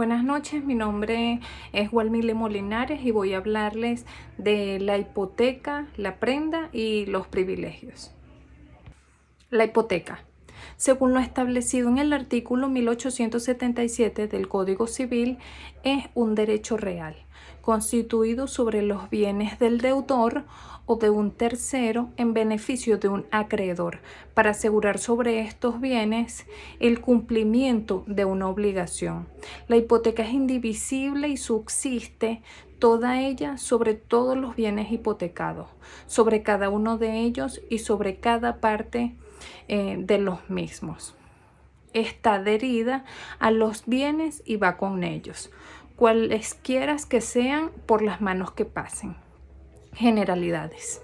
Buenas noches, mi nombre es Gualmile Molinares y voy a hablarles de la hipoteca, la prenda y los privilegios. La hipoteca. Según lo establecido en el artículo 1877 del Código Civil, es un derecho real, constituido sobre los bienes del deudor o de un tercero en beneficio de un acreedor, para asegurar sobre estos bienes el cumplimiento de una obligación. La hipoteca es indivisible y subsiste toda ella sobre todos los bienes hipotecados, sobre cada uno de ellos y sobre cada parte de los mismos. Está adherida a los bienes y va con ellos, cualesquiera que sean, por las manos que pasen. Generalidades.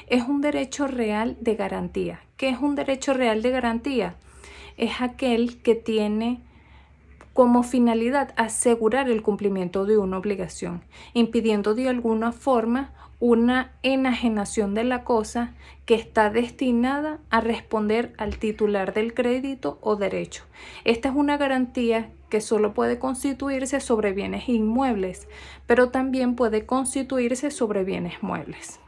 Es un derecho real de garantía. ¿Qué es un derecho real de garantía? Es aquel que tiene como finalidad asegurar el cumplimiento de una obligación, impidiendo de alguna forma una enajenación de la cosa que está destinada a responder al titular del crédito o derecho. Esta es una garantía que solo puede constituirse sobre bienes inmuebles, pero también puede constituirse sobre bienes muebles.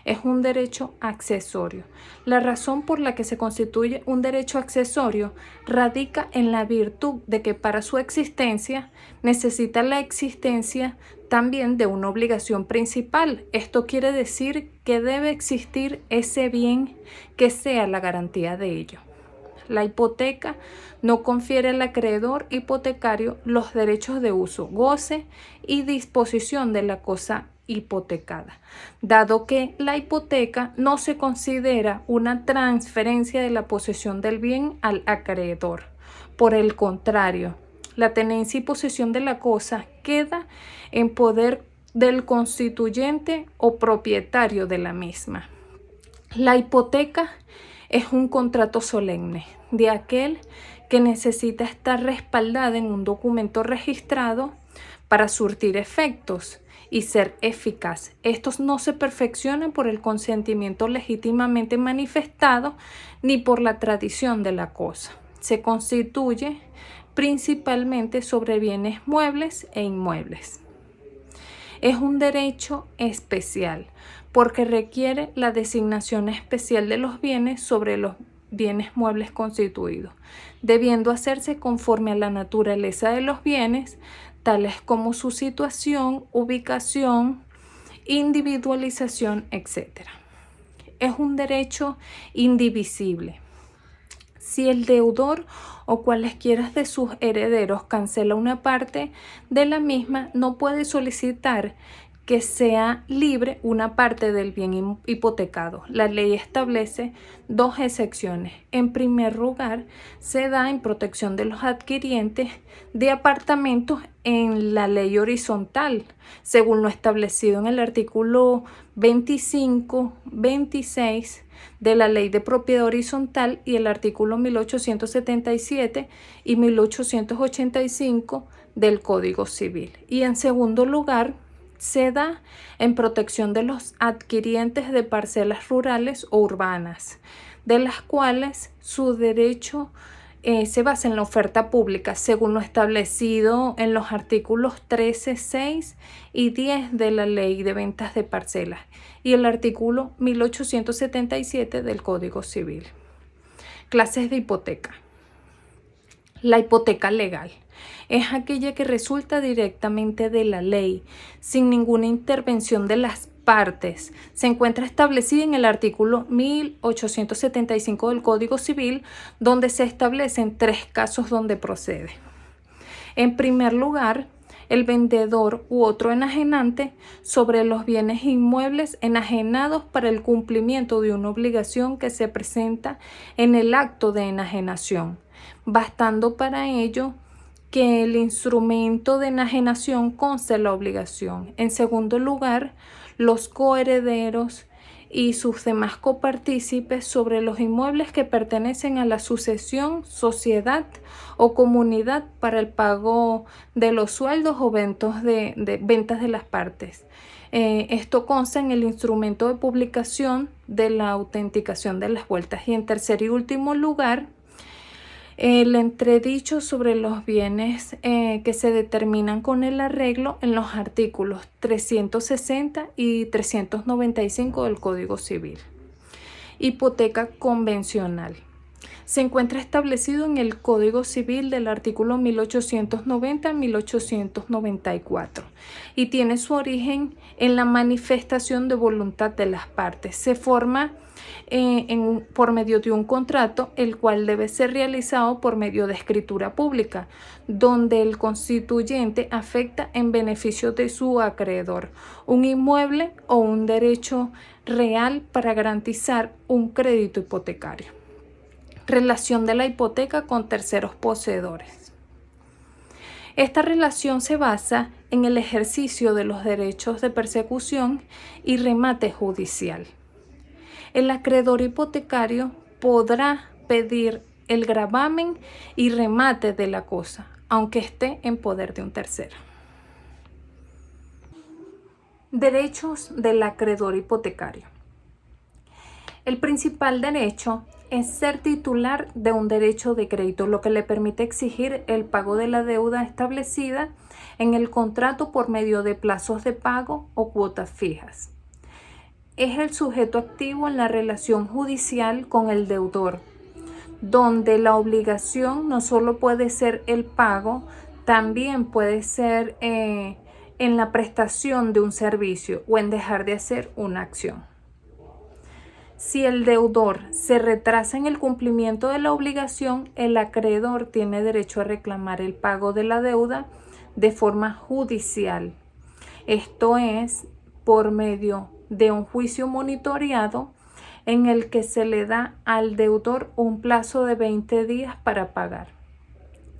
Es un derecho accesorio. La razón por la que se constituye un derecho accesorio radica en la virtud de que para su existencia necesita la existencia también de una obligación principal. Esto quiere decir que debe existir ese bien que sea la garantía de ello. La hipoteca no confiere al acreedor hipotecario los derechos de uso, goce y disposición de la cosa hipotecada, dado que la hipoteca no se considera una transferencia de la posesión del bien al acreedor. Por el contrario, la tenencia y posesión de la cosa queda en poder del constituyente o propietario de la misma. La hipoteca es un contrato solemne de aquel que necesita estar respaldada en un documento registrado para surtir efectos y ser eficaz. Estos no se perfeccionan por el consentimiento legítimamente manifestado ni por la tradición de la cosa. Se constituye principalmente sobre bienes muebles e inmuebles. Es un derecho especial porque requiere la designación especial de los bienes sobre los bienes muebles constituidos, debiendo hacerse conforme a la naturaleza de los bienes, tales como su situación, ubicación, individualización, etc. Es un derecho indivisible. Si el deudor o cualesquiera de sus herederos cancela una parte de la misma, no puede solicitar que sea libre una parte del bien hipotecado. La ley establece dos excepciones. En primer lugar, se da en protección de los adquirientes de apartamentos en la ley horizontal, según lo establecido en el artículo 25, 26 de la Ley de Propiedad Horizontal y el artículo 1877 y 1885 del Código Civil. Y en segundo lugar, se da en protección de los adquirientes de parcelas rurales o urbanas, de las cuales su derecho se basa en la oferta pública, según lo establecido en los artículos 13, 6 y 10 de la Ley de Ventas de Parcelas y el artículo 1877 del Código Civil. Clases de hipoteca. La hipoteca legal es aquella que resulta directamente de la ley, sin ninguna intervención de las partes. Se encuentra establecida en el artículo 1875 del Código Civil, donde se establecen tres casos donde procede. En primer lugar, el vendedor u otro enajenante sobre los bienes inmuebles enajenados para el cumplimiento de una obligación que se presenta en el acto de enajenación, bastando para ello que el instrumento de enajenación conste la obligación. En segundo lugar, los coherederos y sus demás copartícipes sobre los inmuebles que pertenecen a la sucesión, sociedad o comunidad para el pago de los sueldos o ventas de las partes. Esto consta en el instrumento de publicación de la autenticación de las vueltas. Y en tercer y último lugar, El entredicho sobre los bienes que se determinan con el arreglo en los artículos 360 y 395 del Código Civil. Hipoteca convencional. Se encuentra establecido en el Código Civil del artículo 1890-1894 y tiene su origen en la manifestación de voluntad de las partes. Se forma por medio de un contrato, el cual debe ser realizado por medio de escritura pública, donde el constituyente afecta en beneficio de su acreedor un inmueble o un derecho real para garantizar un crédito hipotecario. Relación de la hipoteca con terceros poseedores. Esta relación se basa en el ejercicio de los derechos de persecución y remate judicial. El acreedor hipotecario podrá pedir el gravamen y remate de la cosa, aunque esté en poder de un tercero. Derechos del acreedor hipotecario. El principal derecho es ser titular de un derecho de crédito, lo que le permite exigir el pago de la deuda establecida en el contrato por medio de plazos de pago o cuotas fijas. Es el sujeto activo en la relación judicial con el deudor, donde la obligación no solo puede ser el pago, también puede ser en la prestación de un servicio o en dejar de hacer una acción. Si el deudor se retrasa en el cumplimiento de la obligación, el acreedor tiene derecho a reclamar el pago de la deuda de forma judicial. Esto es por medio de un juicio monitoreado en el que se le da al deudor un plazo de 20 días para pagar.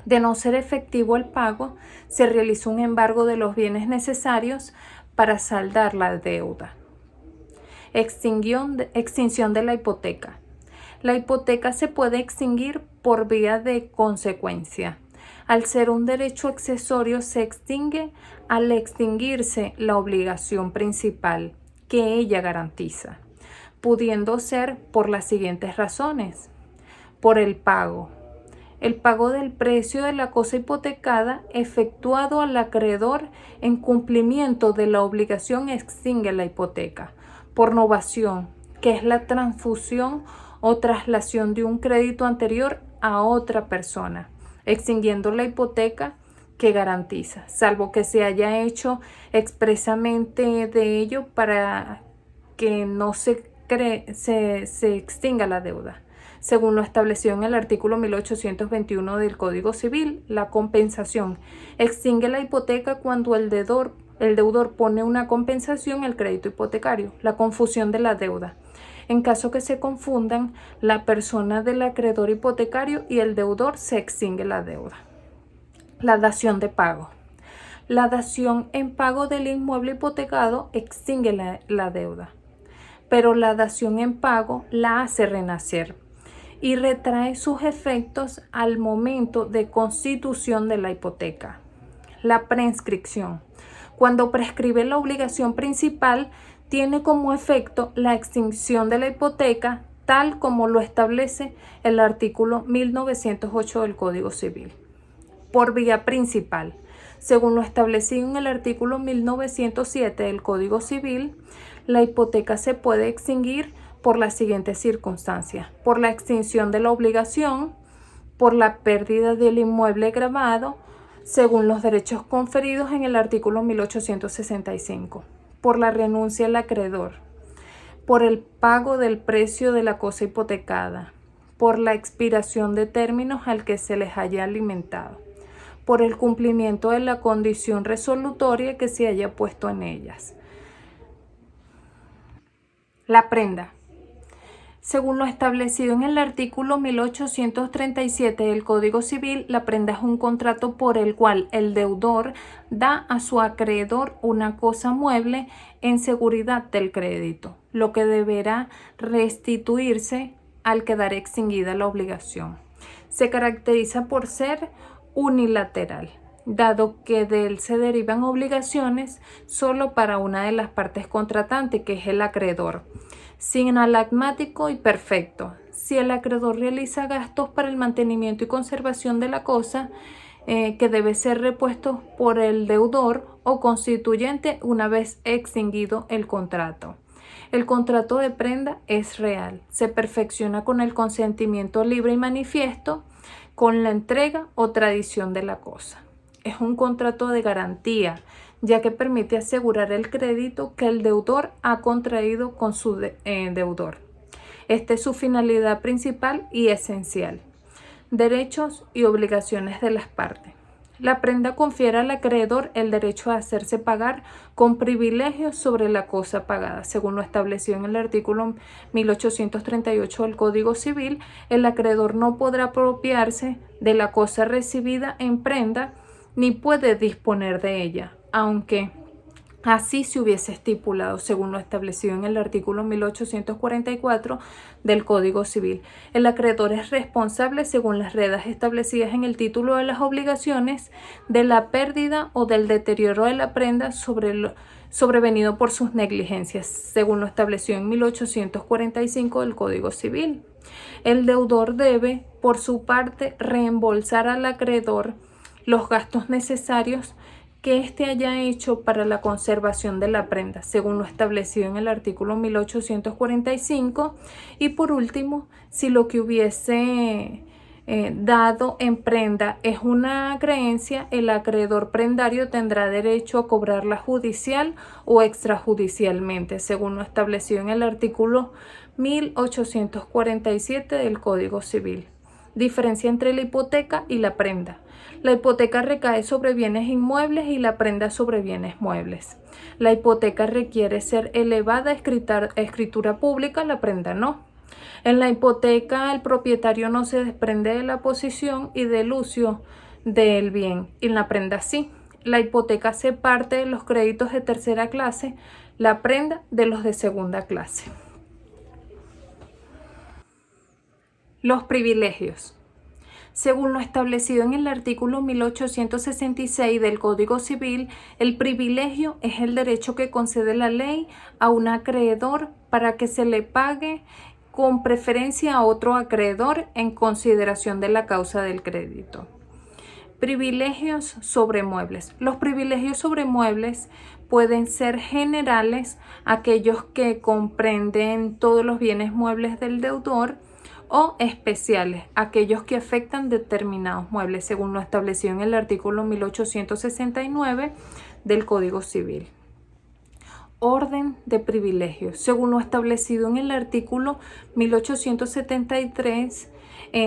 De no ser efectivo el pago, se realiza un embargo de los bienes necesarios para saldar la deuda. Extinción de la hipoteca. La hipoteca se puede extinguir por vía de consecuencia. Al ser un derecho accesorio, se extingue al extinguirse la obligación principal que ella garantiza, pudiendo ser por las siguientes razones. Por el pago del precio de la cosa hipotecada efectuado al acreedor en cumplimiento de la obligación extingue la hipoteca. Por novación, que es la transfusión o traslación de un crédito anterior a otra persona, extinguiendo la hipoteca que garantiza, salvo que se haya hecho expresamente de ello para que no se extinga la deuda. Según lo establecido en el artículo 1821 del Código Civil, la compensación extingue la hipoteca cuando el deudor pone una compensación al crédito hipotecario. La confusión de la deuda. En caso que se confundan la persona del acreedor hipotecario y el deudor, se extingue la deuda. La dación de pago. La dación en pago del inmueble hipotecado extingue la deuda, pero la dación en pago la hace renacer y retrae sus efectos al momento de constitución de la hipoteca. La prescripción. Cuando prescribe la obligación principal, tiene como efecto la extinción de la hipoteca, tal como lo establece el artículo 1908 del Código Civil. Por vía principal. Según lo establecido en el artículo 1907 del Código Civil, la hipoteca se puede extinguir por las siguientes circunstancias: por la extinción de la obligación, por la pérdida del inmueble gravado, según los derechos conferidos en el artículo 1865, por la renuncia al acreedor, por el pago del precio de la cosa hipotecada, por la expiración de términos al que se les haya alimentado, por el cumplimiento de la condición resolutoria que se haya puesto en ellas. La prenda. Según lo establecido en el artículo 1837 del Código Civil, la prenda es un contrato por el cual el deudor da a su acreedor una cosa mueble en seguridad del crédito, lo que deberá restituirse al quedar extinguida la obligación. Se caracteriza por ser unilateral, dado que de él se derivan obligaciones solo para una de las partes contratantes, que es el acreedor, sinalagmático y perfecto, si el acreedor realiza gastos para el mantenimiento y conservación de la cosa, que debe ser repuesto por el deudor o constituyente una vez extinguido el contrato. El contrato de prenda es real, se perfecciona con el consentimiento libre y manifiesto, con la entrega o tradición de la cosa. Es un contrato de garantía, ya que permite asegurar el crédito que el deudor ha contraído con su deudor. Esta es su finalidad principal y esencial. Derechos y obligaciones de las partes. La prenda confiere al acreedor el derecho a hacerse pagar con privilegios sobre la cosa pagada. Según lo establecido en el artículo 1838 del Código Civil, el acreedor no podrá apropiarse de la cosa recibida en prenda ni puede disponer de ella, aunque así se hubiese estipulado, según lo establecido en el artículo 1844 del Código Civil. El acreedor es responsable, según las reglas establecidas en el título de las obligaciones, de la pérdida o del deterioro de la prenda sobrevenido por sus negligencias, según lo establecido en 1845 del Código Civil. El deudor debe, por su parte, reembolsar al acreedor los gastos necesarios que éste haya hecho para la conservación de la prenda, según lo establecido en el artículo 1845. Y por último, si lo que hubiese dado en prenda es una creencia, el acreedor prendario tendrá derecho a cobrarla judicial o extrajudicialmente, según lo establecido en el artículo 1847 del Código Civil. Diferencia entre la hipoteca y la prenda. La hipoteca recae sobre bienes inmuebles y la prenda sobre bienes muebles. La hipoteca requiere ser elevada a escritura pública, la prenda no. En la hipoteca el propietario no se desprende de la posición y del uso del bien, y en la prenda sí. La hipoteca hace parte de los créditos de tercera clase, la prenda de los de segunda clase. Los privilegios. Según lo establecido en el artículo 1866 del Código Civil, el privilegio es el derecho que concede la ley a un acreedor para que se le pague con preferencia a otro acreedor en consideración de la causa del crédito. Privilegios sobre muebles. Los privilegios sobre muebles pueden ser generales, aquellos que comprenden todos los bienes muebles del deudor, o especiales, aquellos que afectan determinados muebles, según lo establecido en el artículo 1869 del Código Civil. Orden de privilegios. Según lo establecido en el artículo 1873,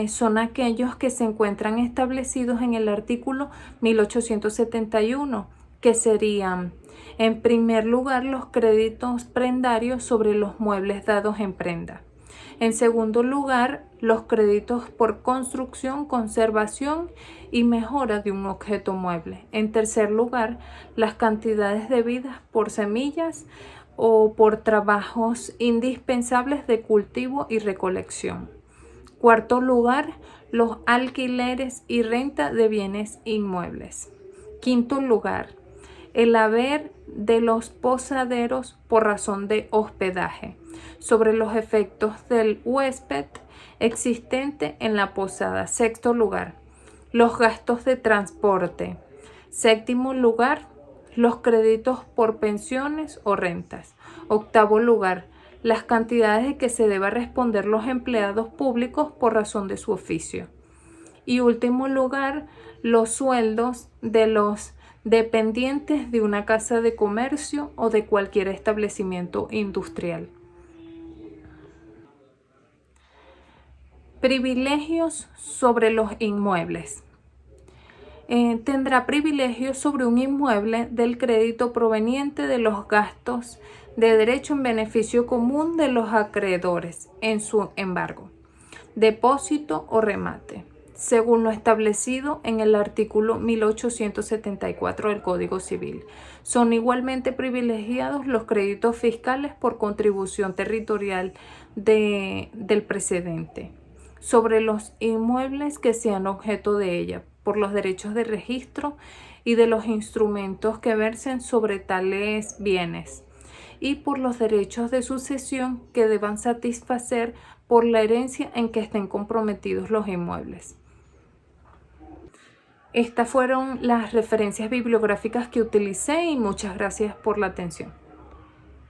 son aquellos que se encuentran establecidos en el artículo 1871, que serían, en primer lugar, los créditos prendarios sobre los muebles dados en prenda. En segundo lugar, los créditos por construcción, conservación y mejora de un objeto mueble. En tercer lugar, las cantidades debidas por semillas o por trabajos indispensables de cultivo y recolección. Cuarto lugar, los alquileres y renta de bienes inmuebles. Quinto lugar, el haber de los posaderos por razón de hospedaje, sobre los efectos del huésped existente en la posada. Sexto lugar, los gastos de transporte. Séptimo lugar, los créditos por pensiones o rentas. Octavo lugar, las cantidades de que se deba responder los empleados públicos por razón de su oficio. Y último lugar, los sueldos de los dependientes de una casa de comercio o de cualquier establecimiento industrial. Privilegios sobre los inmuebles. Tendrá privilegios sobre un inmueble del crédito proveniente de los gastos de derecho en beneficio común de los acreedores en su embargo, depósito o remate, según lo establecido en el artículo 1874 del Código Civil. Son igualmente privilegiados los créditos fiscales por contribución territorial del precedente sobre los inmuebles que sean objeto de ella, por los derechos de registro y de los instrumentos que versen sobre tales bienes, y por los derechos de sucesión que deban satisfacer por la herencia en que estén comprometidos los inmuebles. Estas fueron las referencias bibliográficas que utilicé y muchas gracias por la atención.